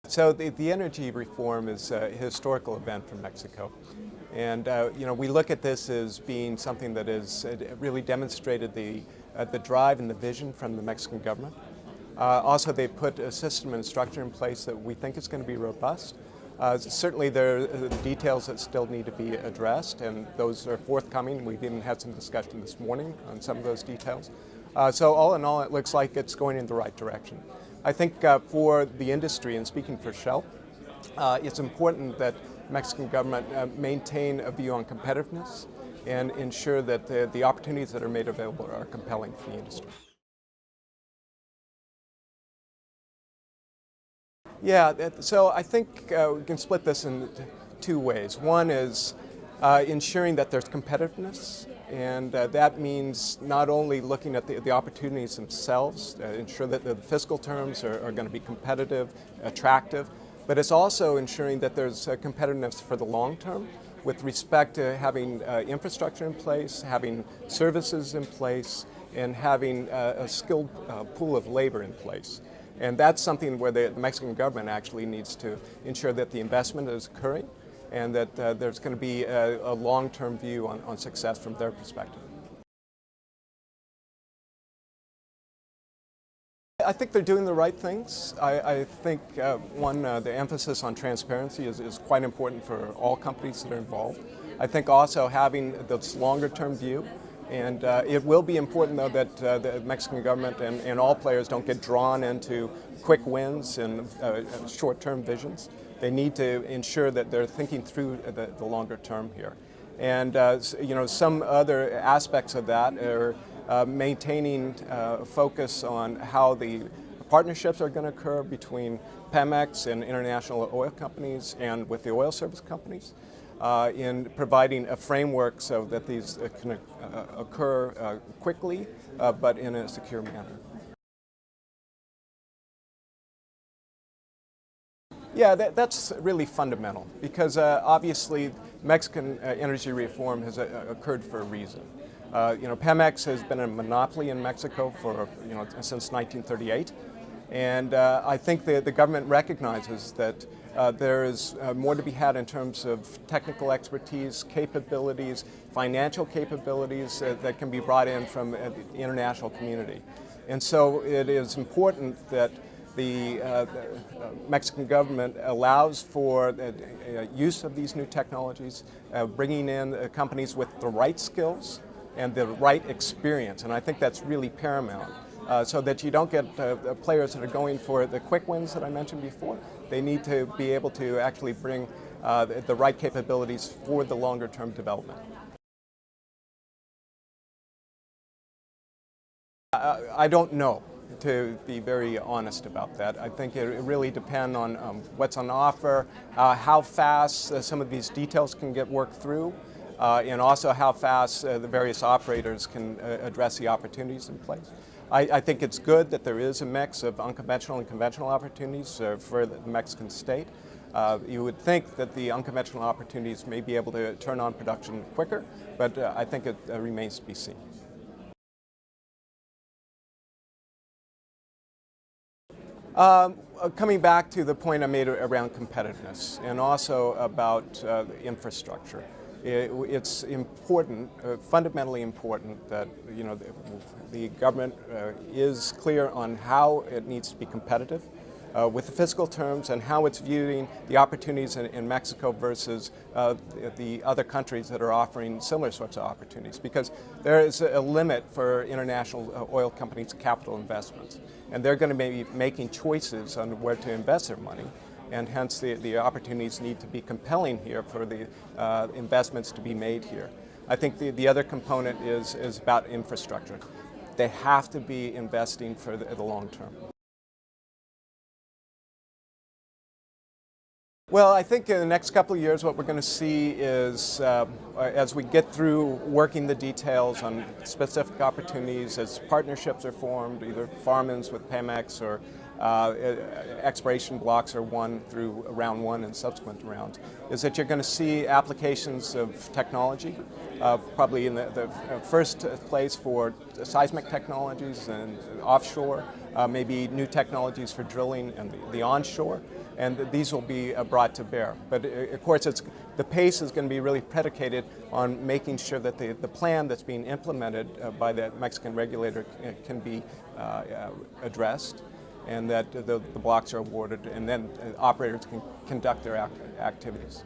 So the energy reform is a historical event for Mexico. And we look at this as being something that has really demonstrated the drive and the vision from the Mexican government. Also, they put a system and structure in place that we think is going to be robust. Certainly there are the details that still need to be addressed, and those are forthcoming. We've even had some discussion this morning on some of those details. So all in all, it looks like it's going in the right direction. I think for the industry, and speaking for Shell, it's important that the Mexican government maintain a view on competitiveness and ensure that the opportunities that are made available are compelling for the industry. Yeah, so I think we can split this into two ways. One is ensuring that there's competitiveness, and that means not only looking at the opportunities themselves, ensure that the fiscal terms are going to be competitive, attractive, but it's also ensuring that there's competitiveness for the long term with respect to having infrastructure in place, having services in place, and having a skilled pool of labor in place. And that's something where the Mexican government actually needs to ensure that the investment is occurring and that there's going to be a long-term view on success from their perspective. I think they're doing the right things. I think, the emphasis on transparency is quite important for all companies that are involved. I think also having this longer-term view. And it will be important, though, that the Mexican government and all players don't get drawn into quick wins and short-term visions. They need to ensure that they're thinking through the longer term here. And some other aspects of that are maintaining focus on how the partnerships are going to occur between Pemex and international oil companies and with the oil service companies. In providing a framework so that these can occur quickly, but in a secure manner. Yeah, that's really fundamental because obviously Mexican energy reform has occurred for a reason. Pemex has been a monopoly in Mexico for since 1938, and I think the government recognizes that there is more to be had in terms of technical expertise, capabilities, financial capabilities that can be brought in from the international community. And so it is important that the Mexican government allows for the use of these new technologies, bringing in companies with the right skills and the right experience. And I think that's really paramount. So that you don't get players that are going for the quick wins that I mentioned before. They need to be able to actually bring the right capabilities for the longer term development. I don't know, to be very honest about that. I think it really depends on what's on offer, how fast some of these details can get worked through, and also how fast the various operators can address the opportunities in place. I think it's good that there is a mix of unconventional and conventional opportunities for the Mexican state. You would think that the unconventional opportunities may be able to turn on production quicker, but I think it remains to be seen. Coming back to the point I made around competitiveness and also about infrastructure. It's important, fundamentally important that the government is clear on how it needs to be competitive with the fiscal terms and how it's viewing the opportunities in Mexico versus the other countries that are offering similar sorts of opportunities, because there is a limit for international oil companies' capital investments, and they're going to be making choices on where to invest their money. And hence the opportunities need to be compelling here for the investments to be made here. I think the other component is about infrastructure. They have to be investing for the long term. Well, I think in the next couple of years what we're going to see is, as we get through working the details on specific opportunities, as partnerships are formed, either farm-ins with Pemex or exploration blocks are won through round one and subsequent rounds, is that you're going to see applications of technology, probably in the first place for seismic technologies and offshore, maybe new technologies for drilling and the onshore, and these will be brought to bear. But of course, the pace is going to be really predicated on making sure that the plan that's being implemented by the Mexican regulator can be addressed, and that the blocks are awarded, and then operators can conduct their activities.